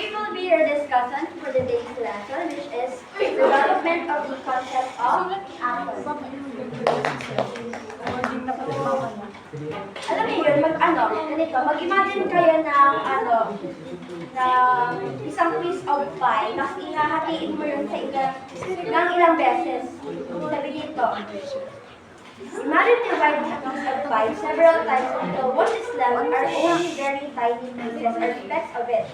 we will be your discussant for the day's lesson, which is development of the concept of atom. Alam niyo yun, ganito, mag-imagine kayo ng, isang piece of pie, tapos ihahatiin mo yun sa ilang beses. Sabi dito, imagine dividing a piece of pie several times until what is left are only very tiny pieces or specks of it.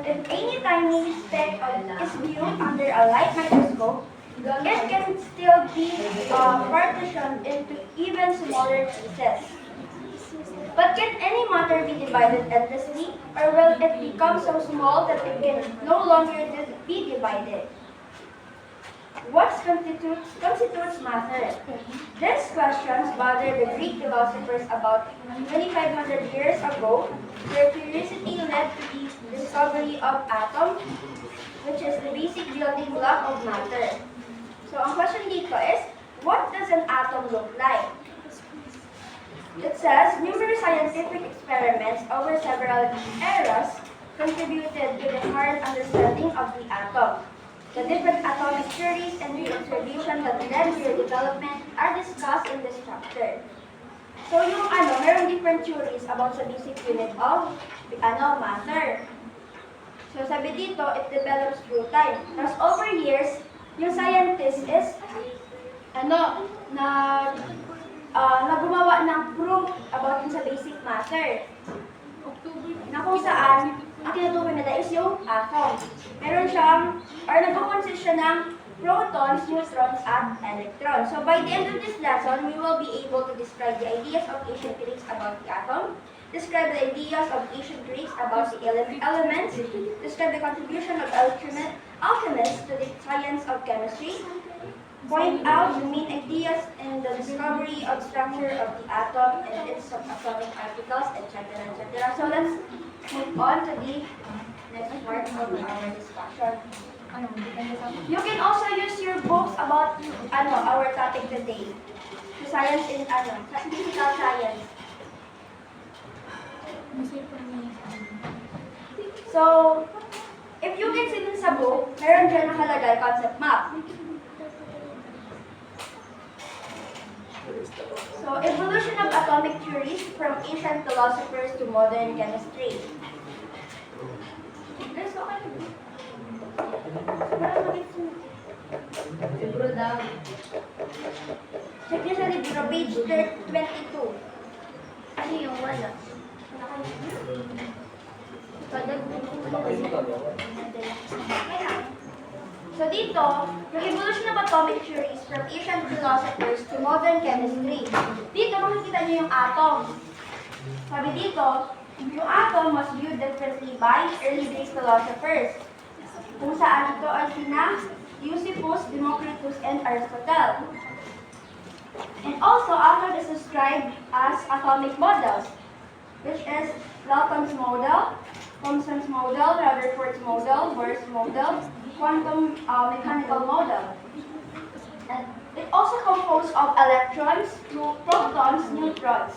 If any tiny speck is viewed under a light microscope, it can still be partitioned into even smaller pieces. But can any matter be divided endlessly, or will it become so small that it can no longer be divided? What constitutes matter? These questions bothered the Greek philosophers about 2,500 years ago. Their curiosity led to the discovery of atom, which is the basic building block of matter. So ang question dito is, what does an atom look like? It says, numerous scientific experiments over several eras contributed to the current understanding of the atom. The different atomic theories and the observation that led to their development are discussed in this chapter. So yung meron different theories about the basic unit of matter. So sabi dito, it develops through time. Tapos over years, yung scientist is na gumawa ng proof about sa basic matter. Na kung saan, ang tinutukoy nila is yung atom. Meron siyang, or nag-consist siya ng protons, neutrons, at electrons. So by the end of this lesson, we will be able to describe the ideas of ancient Greeks about the atom, describe the ideas of ancient Greeks about the elements, describe the contribution of alchemists to the science of chemistry, point out the main ideas in the discovery of structure of the atom and its subatomic particles, etc., etc. So let's move on to the next part of our discussion. You can also use your books about our topic today. The science in physical science. So, if you can see dun sa book, meron dyan nakalagay concept map. So, evolution of atomic theories from ancient philosophers to modern chemistry. Guys, okay. Check niyo sa libro, page 22. Ano yung wala? So dito, yung evolution of atomic theories from ancient philosophers to modern chemistry. Dito, makikita niyo yung atom. Sabi dito, yung atom was viewed differently by early Greek philosophers. Kung saan ito ay sina Eusebius, Democritus, and Aristotle. And also, atom is described as atomic models, which is Dalton's model, Thomson's model, Rutherford's model, Bohr's model, quantum mechanical model. And it also composed of electrons, protons, neutrons,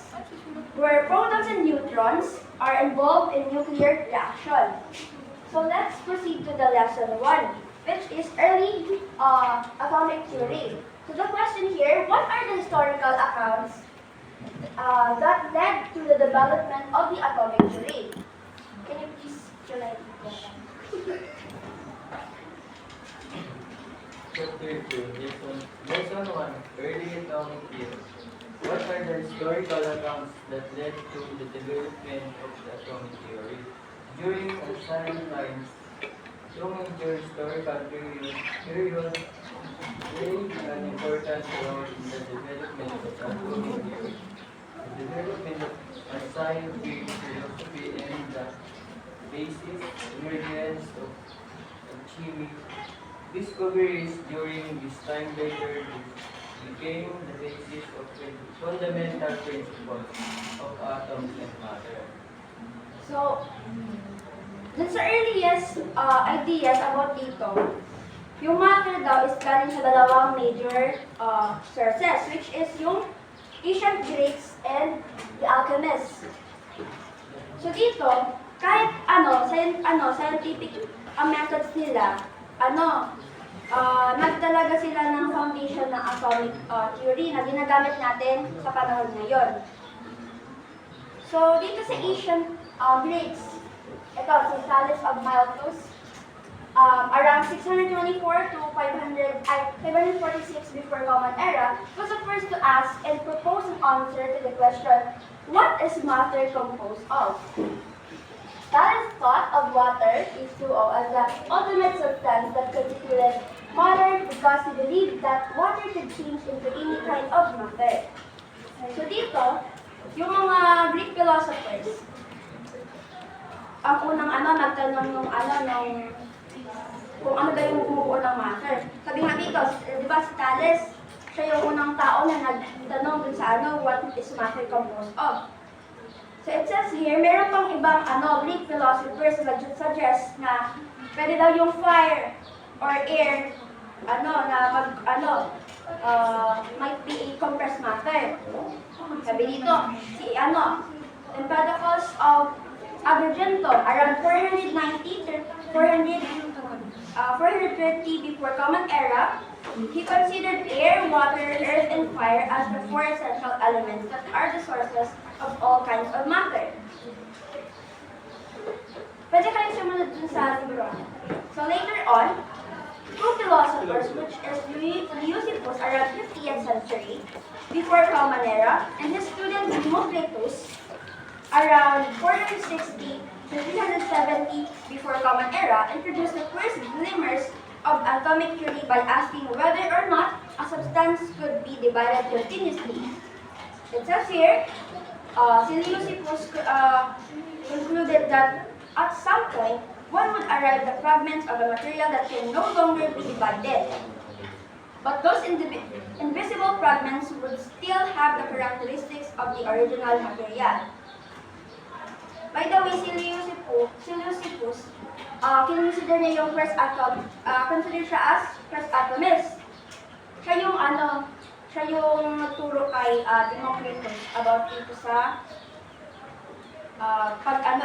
where protons and neutrons are involved in nuclear reaction. So let's proceed to the lesson 1, which is early atomic theory. So the question here, what are the historical accounts that led to the development of the atomic theory? Can you please relate Chapter 2, Lesson 1, Early Atomic Theory. What are the historical accounts that led to the development of the atomic theory? During ancient times, two major historical periods played an important role in the development of the atomic theory. The development of scientific philosophy and the basic ingredients of alchemy. Discoveries during this time later became the basis of the fundamental principles of atoms and matter. So, dun sa earliest ideas about dito, yung matter daw is galing sa dalawang major sources, which is yung ancient Greeks and the alchemists. So dito, kahit scientific methods nila, nagtalaga sila ng foundation ng atomic theory na ginagamit natin sa panahon ngayon. So, dito sa ancient Greeks, ito, si Thales of Miletus, around 624 to 546 before Common Era, was the first to ask and propose an answer to the question, what is matter composed of? Thales thought of water, H2O, as the ultimate substance that constituted matter because he believed that water could change into any kind of matter. So dito, yung mga Greek philosophers, ang unang nagtanong nung kung ano daw yung bumubuo ng matter. Sabi nga dito, di ba si Thales, siya yung unang tao na nagtanong dun sa what is matter composed of. So it says here, meron pang ibang Greek philosophers na suggest na pwede daw yung fire or air might be compressed matter. Sabi dito, si Empedocles of Agrigento, around 490 to 430 before Common Era, he considered air, water, earth, and fire as the four essential elements that are the sources of all kinds of matter. Pwede kayong sumunod dun sa libro. So later on, two philosophers, which is Leucippus around 50th century before Common Era, and his student Democritus around 460 to 370 before Common Era, introduced the first glimmers of atomic theory by asking whether or not a substance could be divided continuously. It says here, si Leucippus concluded that at some point, one would arrive at fragments of a material that can no longer be divided. But those invisible fragments would still have the characteristics of the original material. By the way, si Leucippus, kinonsider niya yung first atom, consider siya as first atomist. Siya yung nagturo kay Democritus about dito sa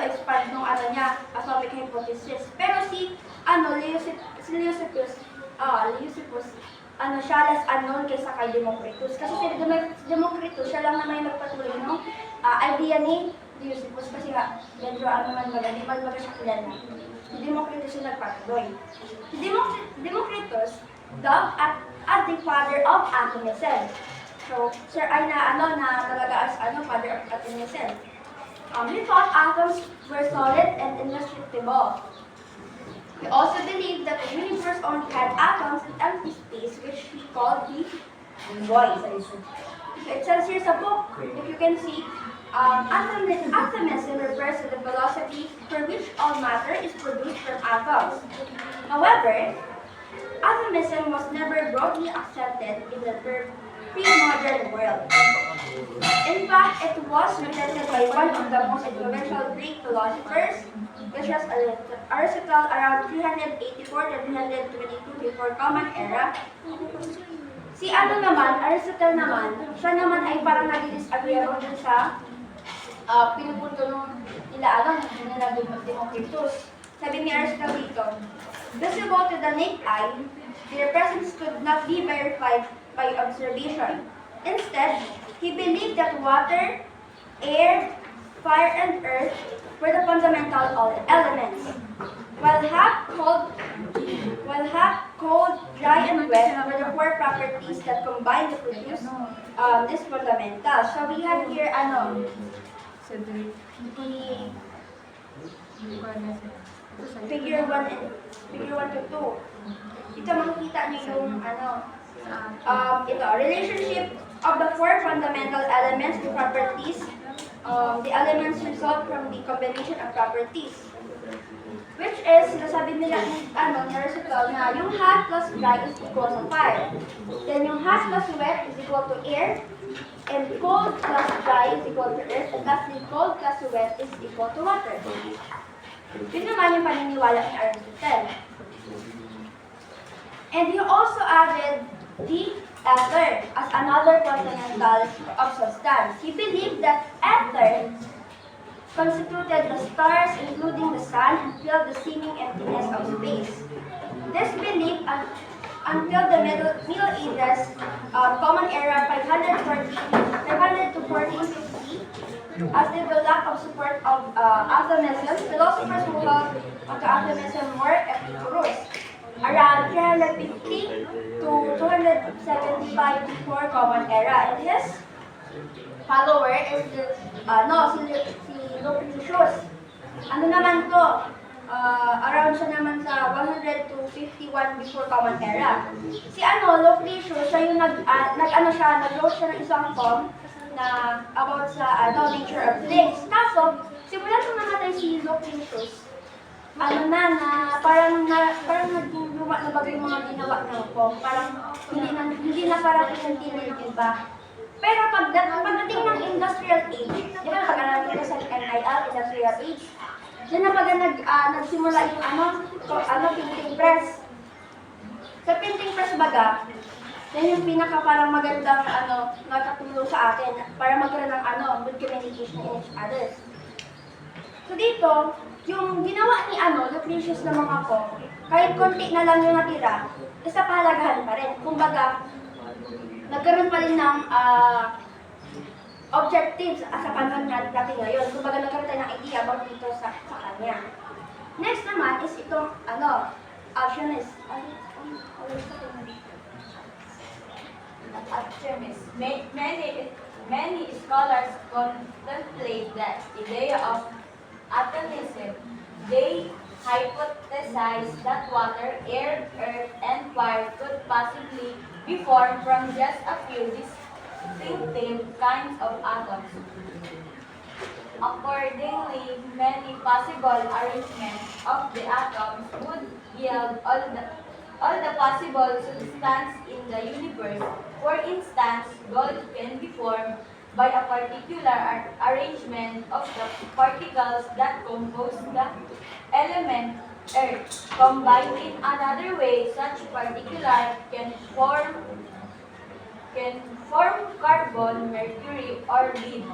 expand nung niya, atomic hypothesis. Pero si Leucippus, siya less unknown kaysa kay Democritus. Kasi si Democritus, siya lang naman yung nagpatuloy ng idea ni Leucippus kasi medyo hindi man siya kilala. Si Democritus yung nagpatuloy. Si Democritus, dubbed as the father of atomism. So, sir ay na talaga as father of atomism. He thought atoms were solid and indestructible. He also believed that the universe only had atoms and empty space, which he called the void. So it says here sa book, if you can see, atomism refers to the philosophy for which all matter is produced from atoms. However, atomism was never broadly accepted in the pre-modern world. In fact, it was rejected by one of the most influential Greek philosophers, which was Aristotle around 384 to 322 before Common Era. Si Aristotle naman, siya naman ay parang nag-disagree dun sa pinupunto nila Democritus. Sabi ni Aristotle dito, visible to the naked eye, their presence could not be verified by observation. Instead, he believed that water, air, fire, and earth were the fundamental elements, while hot, cold, dry, and wet were the four properties that combine to produce this fundamental. So we have here figure 1 to 2. Ito makikita niyo yung relationship of the four fundamental elements to properties. The elements result from the combination of properties, which is, sinasabi nila ni Aristotle na yung hot plus dry is equal to fire. Then yung hot plus wet is equal to air, and cold plus dry is equal to earth, and lastly cold plus wet is equal to water. Yun naman yung paniniwala ni Aristotle. And he also added the ether as another fundamental of substance. He believed that ether constituted the stars, including the sun, and filled the seeming emptiness of space. This belief, until the Middle Ages, Common Era 500 to 1450, as did the lack of support of Athanism, philosophers who held onto Athanism were Epicurus, around 350 to 275 before Common Era, and his follower is si Lucretius. Ano naman to? Around siya naman sa 100 to 51 before Common Era. Si Lucretius, siya yung nag-wrote siya ng isang poem na about sa nature of things. Kaso, simula nung namatay si Lucretius, parang naging luma na bagay yung mga ginawa ng poem. Parang hindi na parang inantinil, diba? Pero pagdating ng industrial age, di ba nakagalan dito sa NIL, industrial age, diyan na nagsimula yung printing press. Sa printing press baga, yan yung pinaka parang magandang nakatulong sa atin para magkaroon ng good communication in each other. So dito, yung ginawa ni Lucretius na mga ko, kahit konti na lang yung natira, isa pahalagahan pa rin. Kumbaga, nagkaroon pa rin ng objectives sa panahon natin ngayon. Kumbaga, nagkaroon tayo ng idea about dito sa kanya. Next naman is itong actionist. Optimist. Many scholars contemplate the idea of atomism. They hypothesize that water, air, earth, and fire could possibly be formed from just a few distinctive kinds of atoms. Accordingly, many possible arrangements of the atoms would yield all the possible substance in the universe. For instance, gold can be formed by a particular arrangement of the particles that compose the element earth. Combined in another way, such particular can form carbon, mercury, or lead.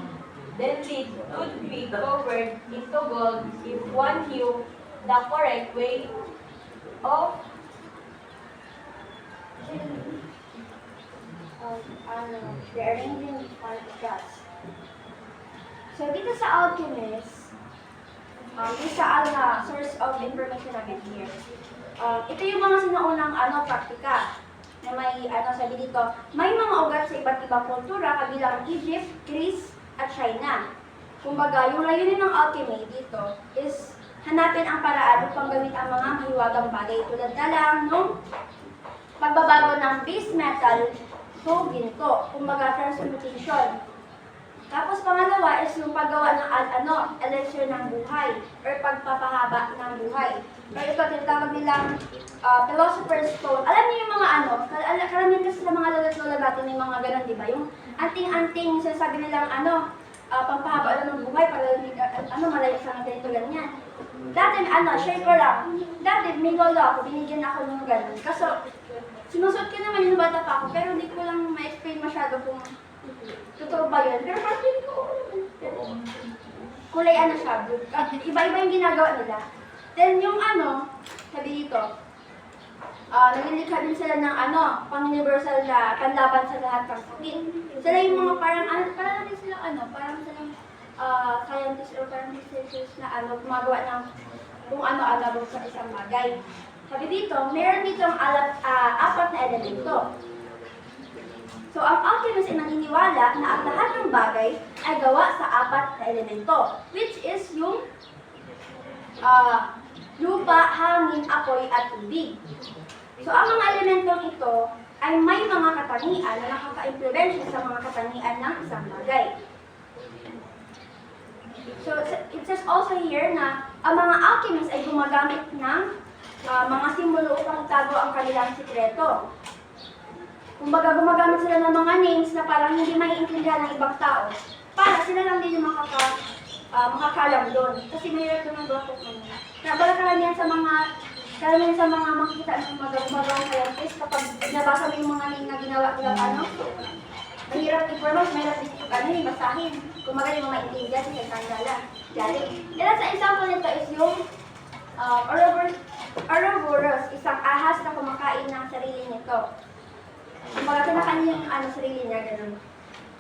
Then lead could be converted into gold if one knew the correct way of rearranging particles. So dito sa alchemist, isa source of information namin here. Ito yung mga sinaunang praktika na may sabi dito, may mga ugat sa iba't ibang kultura kabilang Egypt, Greece, at China. Kumbaga, yung layunin ng alchemy dito is hanapin ang paraan upang gamit ang mga mahiwagang bagay tulad na lang nung pagbabago ng base metal to ginto, kumbaga transmutation. Tapos pangalawa is yung paggawa ng elixir ng buhay or pagpapahaba ng buhay. Pero ito tinatawag nilang philosopher's stone. Alam niyo yung mga karamihan kasi sa mga lolo't-lola natin may mga ganun, di ba? Yung anting-anting sinasabi nilang pampahaba lang ng buhay para malayo sa mga ganito ganyan. Dati share ko lang. Dati may lolo ako, binigyan ako ng ganun. Kaso sinusuot ko naman yung bata pa ako, pero hindi ko lang ma-explain masyado kung totoo ba yun. Pero parang hindi ko kulay siya, blue. Iba-iba yung ginagawa nila. Then yung sabi dito, naglilikha din sila ng pang-universal na panlaban sa lahat ng sakit. Sila yung mga parang din sila parang silang scientist or parang researchers na gumagawa ng kung ano-ano sa isang bagay. Sabi dito, meron ditong apat na elemento. So, ang alchemist ay naniniwala na ang lahat ng bagay ay gawa sa apat na elemento, which is yung lupa, hangin, apoy, at tubig. So, ang mga elementong ito ay may mga katangian na nakaka-impluwensya sa mga katangian ng isang bagay. So, it says also here na ang mga alchemists ay gumagamit ng mga simbolo upang itago ang kanilang sikreto. Kumbaga, gumagamit sila ng mga names na parang hindi maiintindihan ng ibang tao para sila lang din yung makakalam doon. Kasi mahirap doon ang bakit naman. Kaya karamihan sa mga makikita ng mga gumagawang scientist kapag nabasa mo yung mga name na ginawa nilang mahirap i-pronounce, mahirap basahin. Kung magaling mo maintindihan sa kanila. Ilan sa example nito is yung Ouroboros, isang ahas na kumakain ng sarili nito. Kumbaga kinakain yung sarili niya, ganun.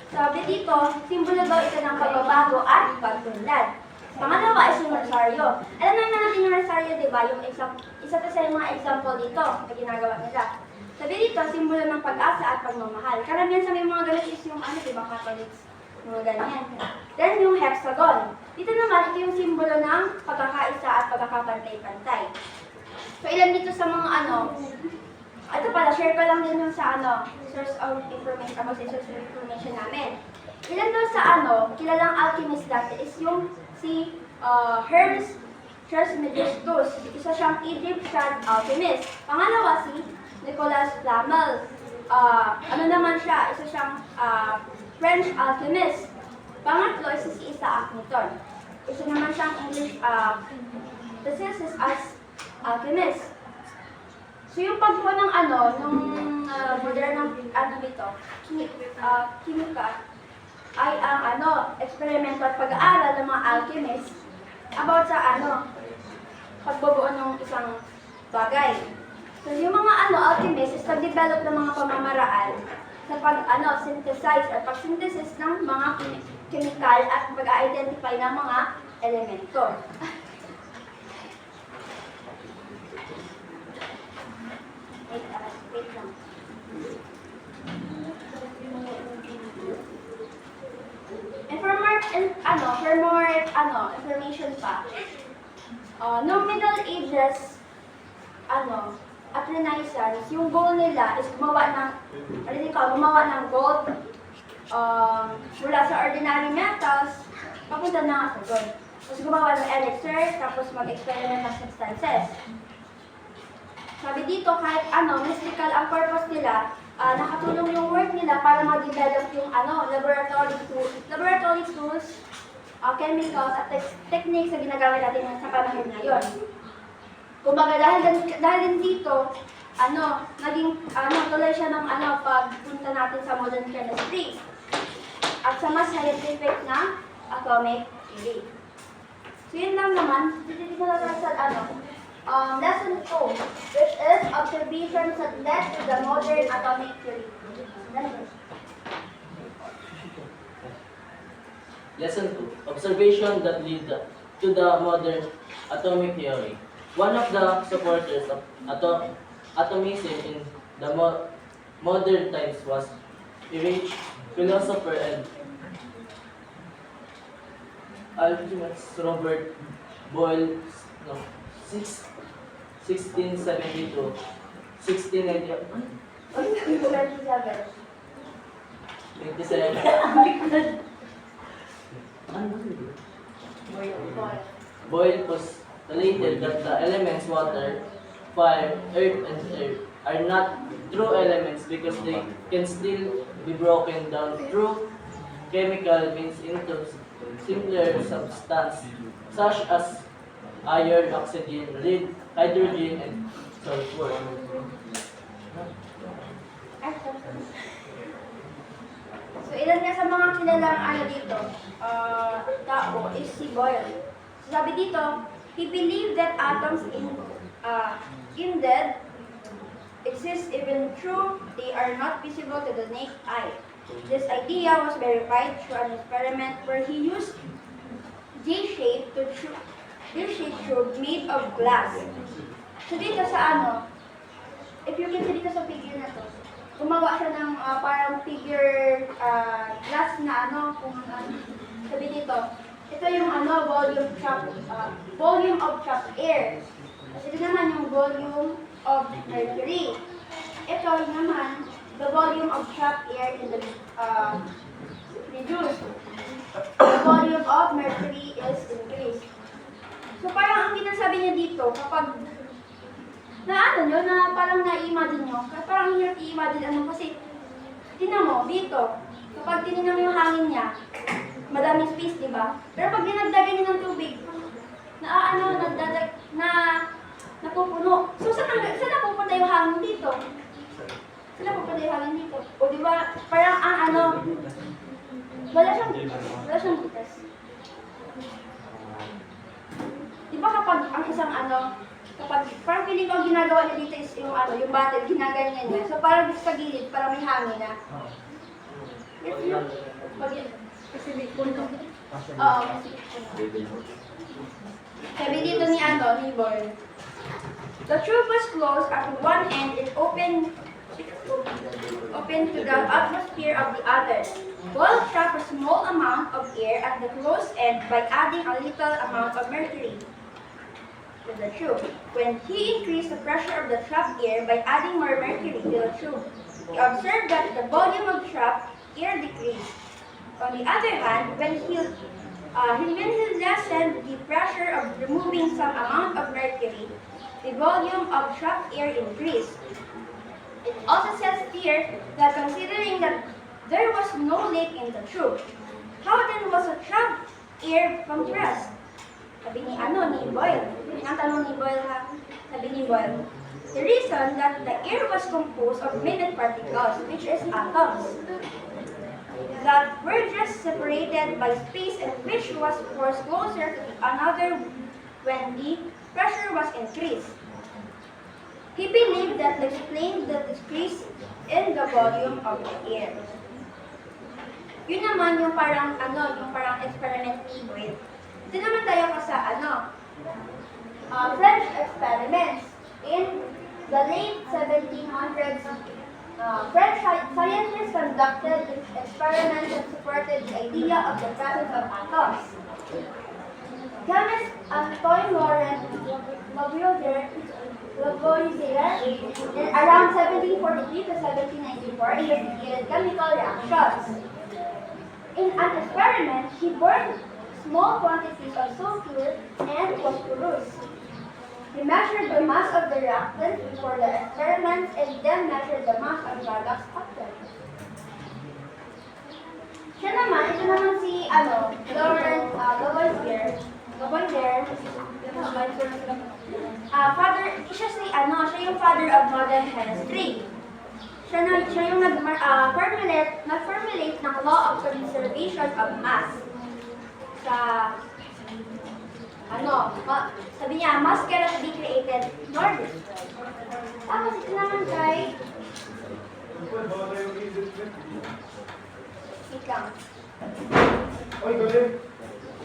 Sabi dito, simbolo daw ito ng pagbabago at pagtunlad. Pangalawa is yung rosaryo. Alam naman natin yung rosaryo, di ba? Yung isa to sa mga example dito na ginagawa nila. Sabi dito, simbolo ng pag-asa at pagmamahal. Karamihan sa may mga ganun is yung di ba, Catholics. Mga ganyan. Then yung hexagon. Dito naman, ito yung simbolo ng pagkakaisa at pagkakapantay-pantay. So ilan dito sa mga ito pala, share ko lang din yung sa source of information, source of information namin. Ilan doon sa kilalang alchemist dati is yung si Hermes Trismegistus. Isa siyang Egyptian alchemist. Pangalawa si Nicolas Flamel. Naman siya, isa siyang French alchemist. Pangatlo is si Isaac Newton. Isa naman siyang English physicist as alchemist. So yung pagbuo ng nung modernong dito, kimika, ay ang eksperimento at pag-aaral ng mga alchemist about sa pagbubuo ng isang bagay. So yung mga alchemist is nag-develop ng mga pamamaraan sa synthesize at pag-synthesis ng mga chemical at pag-identify ng mga elemento. Wait lang. And for more information pa, noong Middle Ages, at Renaissance, yung goal nila is gumawa ng gold mula sa ordinary metals, papunta na sa gold. Tapos gumawa ng elixirs, tapos mag-experiment ng substances. Sabi dito, kahit mystical ang purpose nila, nakatulong yung work nila para ma-develop yung laboratory tools, chemicals, at techniques na ginagamit natin sa panahon ngayon. Kumbaga, dahil din dito, naging, tuloy siya ng, pagpunta natin sa modern chemistry. At sa mas scientific na atomic theory. So, yun lang naman. Dito na lang sa, lesson 2, which is observations that led to the modern atomic theory. Lesson 2. Observation that lead to the modern atomic theory. One of the supporters of atomism in the modern times was French philosopher and alchemist Robert Boyle, 1672 1690. 27. Boyle postulated that the elements water, fire, earth, and air are not true elements because they can still be broken down through chemical means into simpler substances such as iron, oxygen, lead, hydrogen, and sulfur. So, ilan nga sa mga kilalang dito, tao is si Boyle. So, sabi dito, he believed that atoms indeed exist even though they are not visible to the naked eye. This idea was verified through an experiment where he used J-shaped tube made of glass. So dito sa if you can see dito sa figure na to, gumawa siya ng parang figure glass na sabi dito, ito yung volume of trapped air. Kasi ito naman yung volume of mercury. Ito naman, the volume of trapped air in the reduced. The volume of mercury is increased. So parang ang sinasabi niya dito, kapag na parang na-imagine nyo, parang hirap i-imagine kasi tinan mo, dito, kapag tininan mo yung hangin niya, madaming space, di ba? Pero pag dinagdagan niyo ng tubig, napupuno. So saan napupunta yung hangin dito? sila papadihangin dito. O di ba, parang ang ano, wala siyang butas. Di ba kapag ang isang ano, kapag parang feeling ko ang ginagawa niya dito is yung ano, yung battle, ginaganyan niya. So parang dito sa gilid, parang may hangin na. Yes, yun. Kasi may puno. Oo, kasi sabi dito ni ano, ni Boy. The tube was closed at one end and open to the atmosphere of the other. Boyle trapped a small amount of air at the closed end by adding a little amount of mercury to the tube. When he increased the pressure of the trapped air by adding more mercury to the tube, he observed that the volume of trapped air decreased. On the other hand, when he lessened the pressure of removing some amount of mercury, the volume of trapped air increased. It also says here that considering that there was no leak in the tube, how then was the trapped air compressed? Sabi ni Boyle. Ang tanong ni Boyle ha? Sabi ni Boyle, the reason that the air was composed of minute particles, which is atoms, that were just separated by space and which was forced closer to another when the pressure was increased. He believed that explained the decrease in the volume of the air. Yun naman yung parang experiment ni Boyle. Ito naman tayo sa French experiments. In the late 1700s, French scientists conducted experiments that supported the idea of the presence of atoms. Chemist Antoine Laurent Lavoisier, in around 1743 to 1794, investigated chemical reactions. In an experiment, he burned small quantities of sulfur and phosphorus. He measured the mass of the reactant before the experiment and then measured the mass of products after. Ito naman si Lavoisier, siya yung father of modern chemistry. Siya yung nag-formulate ng law of conservation of mass. Sabi niya, mass cannot be created nor destroyed. Tapos ito naman kay, wait lang.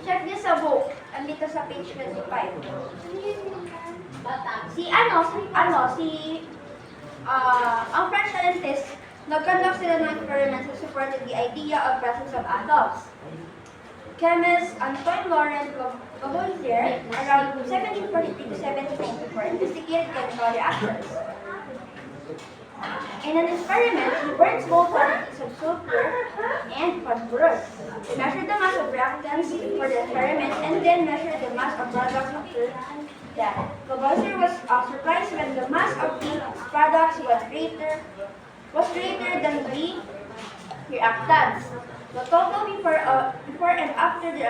Check this sa book. Andito sa page 25. Ang French scientists, nag-conduct sila ng experiments that supported the idea of presence of atoms. Chemist Antoine Laurent Lavoisier, around 1743 to 1794, investigated chemical reactions. In an experiment, he burned small quantities of sulfur and phosphorus. He measured the mass of reactants for the experiment and then measured the mass of products after that. Lavoisier was surprised when the mass of the products was greater than the reactants. The total before and after the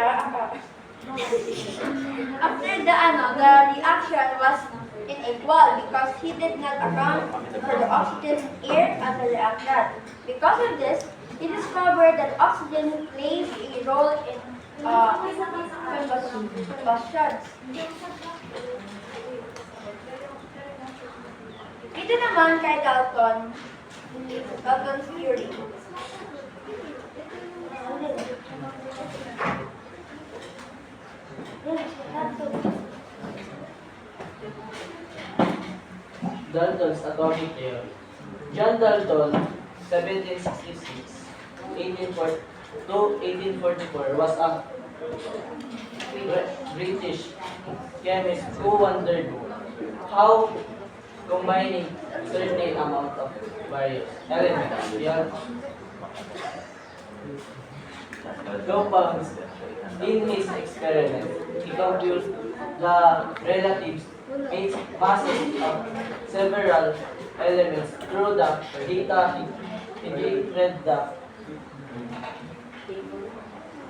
reaction was unequal because he did not account for the oxygen air as a reactant. Because of this, he discovered that oxygen plays a role in combustions. Ito naman kay Dalton's theory. Dalton's atomic theory. John Dalton, 1766 to 1844, was a British chemist who wondered how combining certain amount of various elements beyond compounds. In his experiment, he computed the relative masses of several elements through the data he read the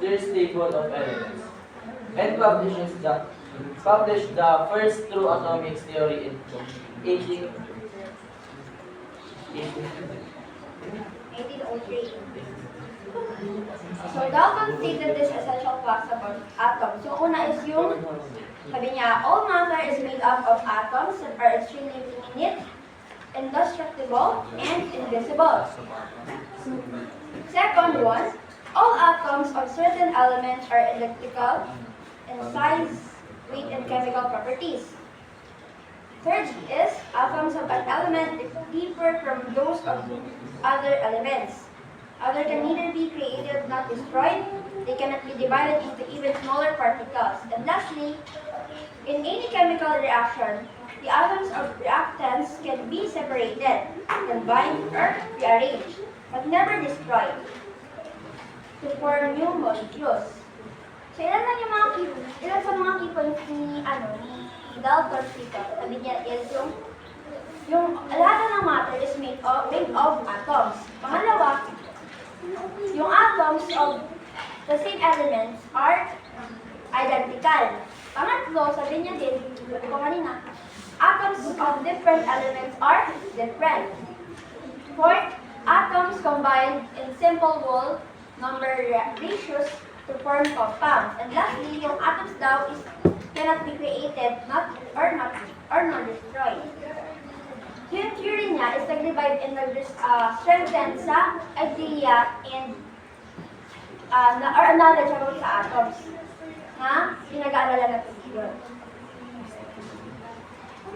There's table of elements and published the first true atomic theory in 18 1803. So, Dalton stated this essential facts about atoms. So, una is yung, sabi niya, all matter is made up of atoms that are extremely minute, indestructible, and invisible. Second one, all atoms of certain elements are electrical in size, weight, and chemical properties. Third is, atoms of an element differ from those of other elements. Other can neither be created nor destroyed. They cannot be divided into even smaller particles. And lastly, in any chemical reaction, the atoms of reactants can be separated, combined, or rearranged, but never destroyed to form new molecules. So ilan lang yung ilan sa mga key points ni Dalton dito? Sabi niya is yung lahat ng matter is made of atoms. Pangalawa, yung atoms of the same elements are identical. Pangatlo, sabi niya din, sabi ko kanina, atoms of different elements are different. Fourth, atoms combined in simple whole number ratios to form compounds. And lastly, yung atoms daw is cannot be created, not destroyed. Yung theory niya is nag-revive and nag-strengthen sa idea and or knowledge about sa atoms na pinag-aaralan natin yun.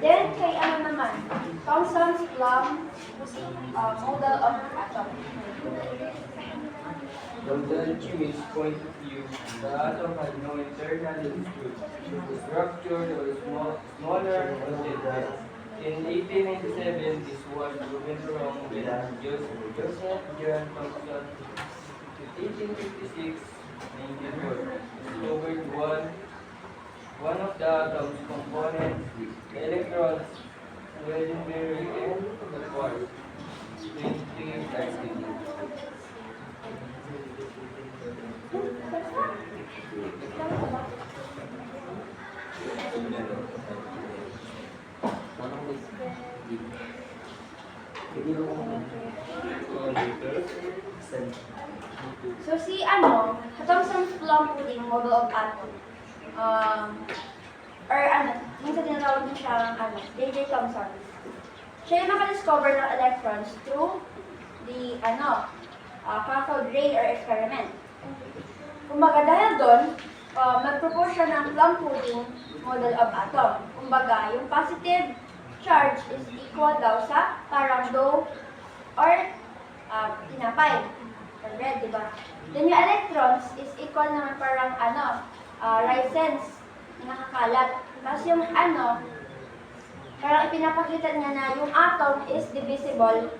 Then, kay naman, Thomson's Plum model of atom. From the alchemist's point of view, the atom had no internal structure. The structure was smaller than the dust. In 1897, this was proven wrong when Joseph John Thomson, 1856, 1904, discovered one of the atom's components, the electrons, legendary and the quark, 20 So si Thomson's Plum pudding model of atom. Minsan tinatawag niya siyang J.J. Thomson. Siya yung nakadiscover ng electrons through the cathode ray or experiment. Kumbaga dahil doon, nag-propose siya ng plum pudding model of atom. Kumbaga, yung positive charge is equal daw sa parang dough or tinapay. Or bread, di ba? Then yung electrons is equal naman parang raisins na nakakalat. Tapos yung parang ipinapakita niya na yung atom is divisible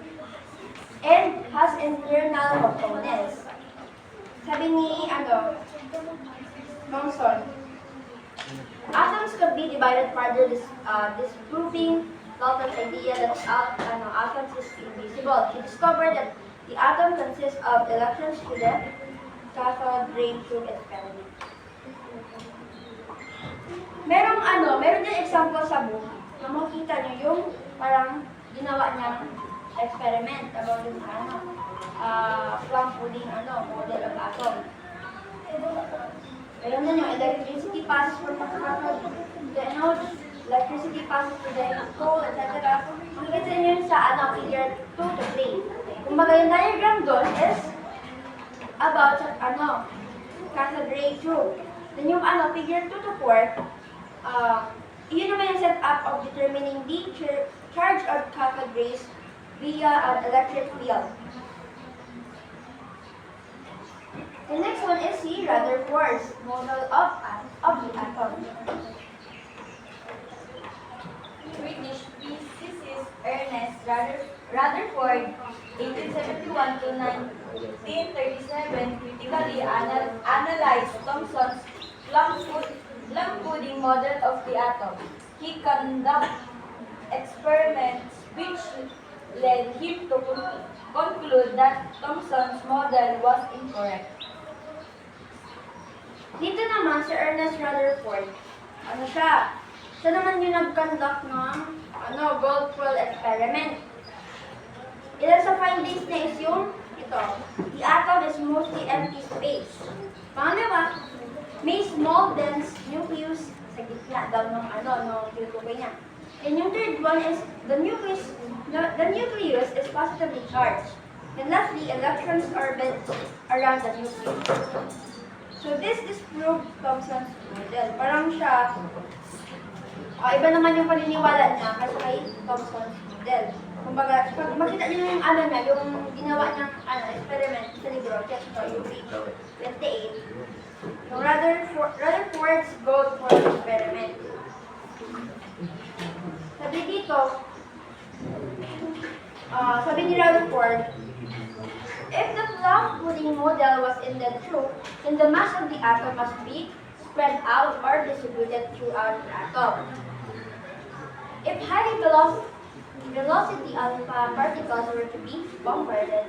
and has internal components. Sabi ni Thomson, atoms could be divided further, disproving Dalton's idea that atoms is invisible. He discovered that the atom consists of electrons to the cathode ray tube experiment. Meron din example sa book na makita niyo yung parang ginawa niyang experiment about yung plum pudding model of atom. Meron din yung electricity passes from the cathode to the anode, electricity passes to the pole, etc. Makikita niyo yun sa figure 2 to 3. Kumbaga yung diagram doon is about cathode ray tube. Then yung figure 2 to 4, yun naman yung setup of determining the charge of cathode rays via an electric field. The next one is the Rutherford's model of the atom. British physicist Ernest Rutherford, 1871 to 1937, critically analyzed Thomson's plum pudding model of the atom. He conducted experiments which led him to conclude that Thomson's model was incorrect. Dito naman si Ernest Rutherford, siya naman yung nag-conduct ng gold foil experiment. Ilan sa findings niya is yung ito. The atom is mostly empty space. Pangalawa, may small dense nucleus sa gitna daw ng tinutukoy niya. And yung third one is the nucleus is positively charged. And lastly, electrons orbit around the nucleus. So this disproved Thomson's model. Parang siya, iba naman yung paniniwala niya kasi kay Thomson's model. Kumbaga, pag makita niyo yung niya, yung ginawa niyang experiment sa libro, check ito, yung page 28. Yung Rutherford's Goldforth experiment. Sabi dito, sabi ni Rutherford, if the plum pudding model was indeed true, then the mass of the atom must be spread out or distributed throughout the atom. If high velocity alpha particles were to be bombarded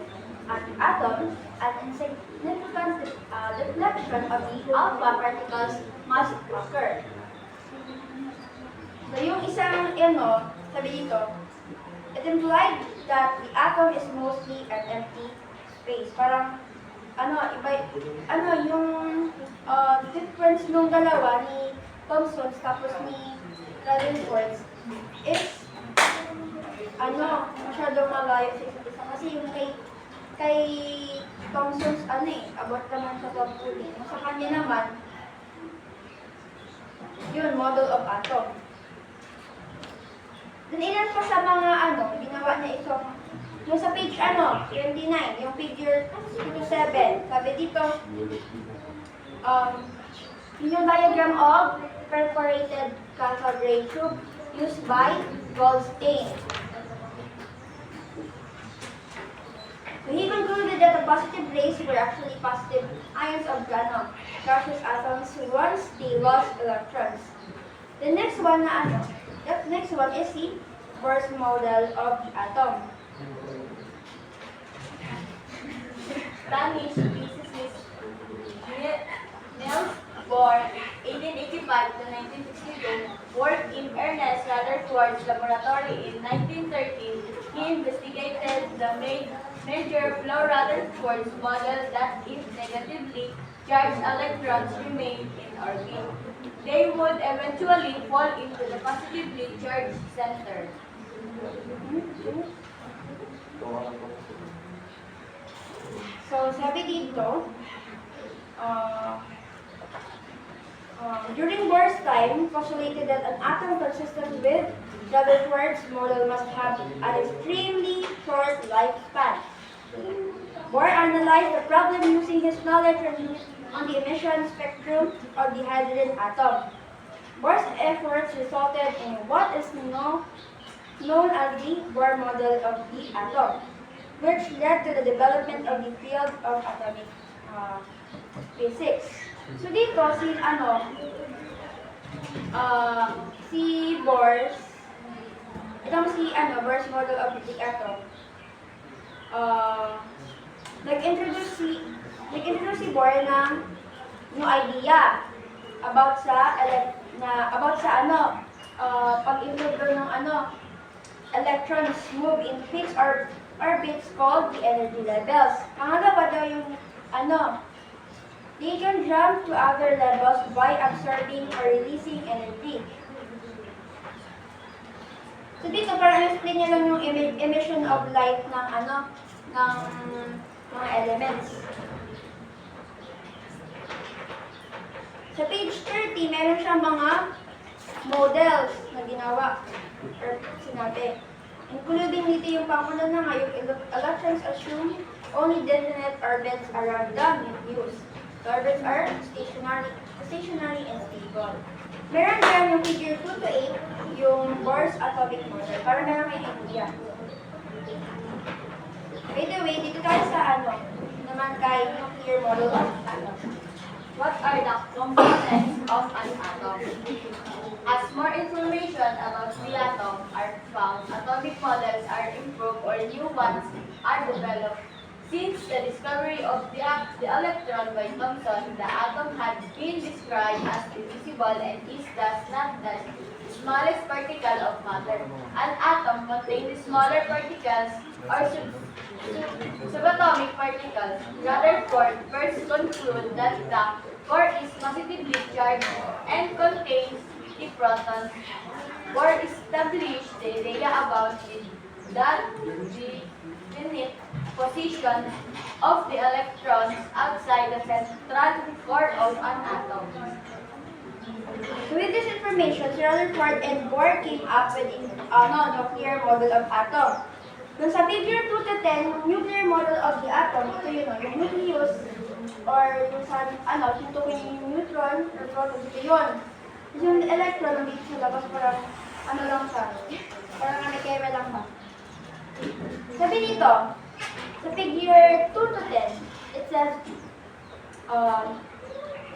at the atom, an insignificant deflection of the alpha particles must occur. So yung isang sabi dito, it implied that the atom is mostly an empty space. Parang, yung difference nung dalawa ni Thomson's tapos ni Rutherford's is, masyadong malayo sa isa't isa. Kasi yung kay Thomson's, abot naman sa pagpuli. Sa kanya naman, yun, model of atom. Then ilan pa sa mga ginawa niya itong yung sa page 29, yung figure 2-7, sabi dito, yung diagram of perforated cathode ray tube used by Goldstein. So he concluded that the positive rays were actually positive ions of gaseous atoms once they lost electrons. The next one is the Bohr's model of the atom. Spanish physicist Niels Bohr, 1885 to 1962, worked in Ernest Rutherford's laboratory in 1913. He investigated the major flow Rutherford's model that if negatively charged electrons remained in orbit, they would eventually fall into the positively charged center. So, sabi dito, during Bohr's time, postulated that an atom consistent with Rutherford's model must have an extremely short lifespan. Bohr analyzed the problem using his knowledge on the emission spectrum of the hydrogen atom. Bohr's efforts resulted in what is known as the Bohr model of the atom, which led to the development of the field of atomic physics. So dito si Bohr's Bohr's model of the atom. Nag-introduce si Bohr ng new idea about sa pag-improve ng electrons move in fixed orbits called the energy levels. Pangalawa daw yung they can jump to other levels by absorbing or releasing energy. So dito para explain niya lang yung emission of light ng mga elements. Sa page 30, meron siyang mga models na ginawa or sinabi. Including dito yung pangunan na nga, yung electrons assume only definite orbits around the nucleus. The orbits are stationary and stable. Meron dyan yung figure 2 to 8, yung Bohr's atomic model, para meron may idea. By the way, dito tayo sa naman kay nuclear model of atom. What are the components of an atom? As more information about the atom are found, atomic models are improved or new ones are developed. Since the discovery of the electron by Thomson, the atom had been described as divisible and is thus not smallest particle of matter. An atom contains smaller particles or subatomic particles. Rutherford first concluded that the core is positively charged and contains the protons. For establish the idea about it, that the unit position of the electrons outside the central core of an atom. So with this information, Sir Rutherford and Bohr came up with a nuclear model of atom. Dun sa figure 2 to 10, yung nuclear model of the atom, ito yun, yung nucleus, or yung sa, tinutukoy yung neutron, or proton, ito yun. Tapos yung electron, nandito sa labas, parang, lang siya, parang anakeme lang ba. Sabi dito, sa figure 2 to 10, it says,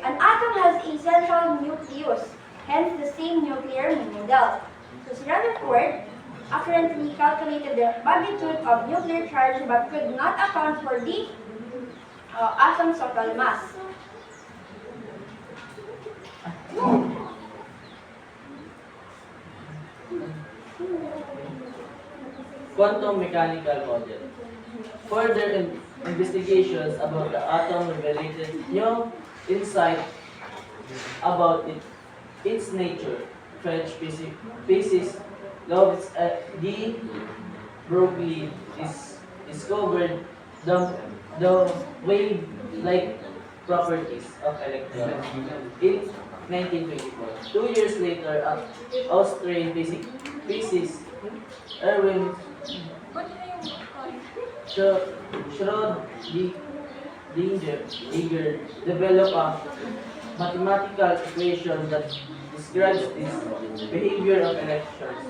an atom has a central nucleus, hence the same nuclear model. So si Rutherford accurately calculated the magnitude of nuclear charge but could not account for the atom's total mass. Quantum mechanical model. Further investigations about the atom revealed new insight about its nature. French physicist Louis de Broglie discovered the wave-like properties of electrons in 1924. 2 years later, Austrian physicist Erwin Schrödinger developed a mathematical equation that describes this behavior of electrons.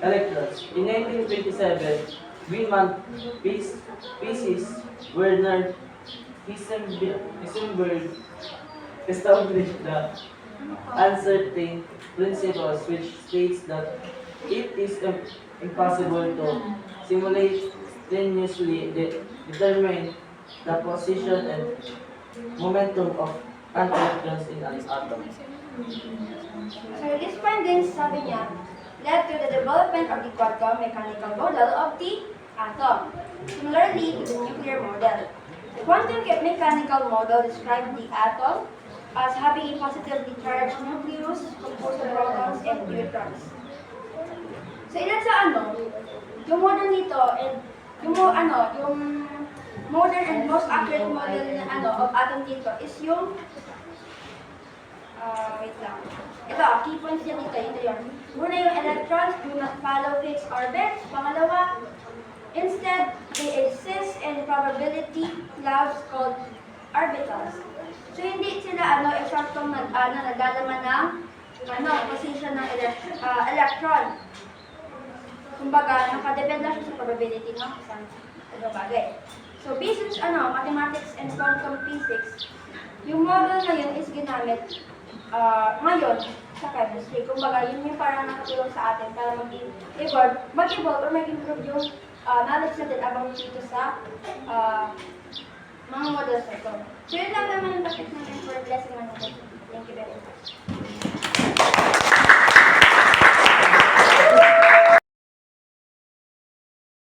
In 1927, Riemann physicist Werner Heisenberg established the uncertain principles, which states that it is impossible to simultaneously determine the position and momentum of an electrons in an atom. So these findings, sabi niya, led to the development of the quantum mechanical model of the atom, similarly to the nuclear model. The quantum mechanical model described the atom as having a positively charged nucleus composed of protons and neutrons. So ilan sa yung model nito and yung modern and most accurate model na of atom dito is yung wait lang. Ito, key points niya dito, ito yun. Una yung electrons do not follow fixed orbits. Pangalawa, instead, they exist in probability clouds called orbitals. So hindi sila eksaktong naglalaman ng position ng electron. Kumbaga, nakadepend lang siya sa probability ng isang bagay. So based on mathematics and quantum physics, yung model na yun is ginamit ngayon sa chemistry. Kumbaga, yun yung parang nakatulong sa atin para mag-evolve or mag-improve yung knowledge natin about dito sa mga models na ito. So yun lang naman yung topic natin for lesson 1. Thank you very much.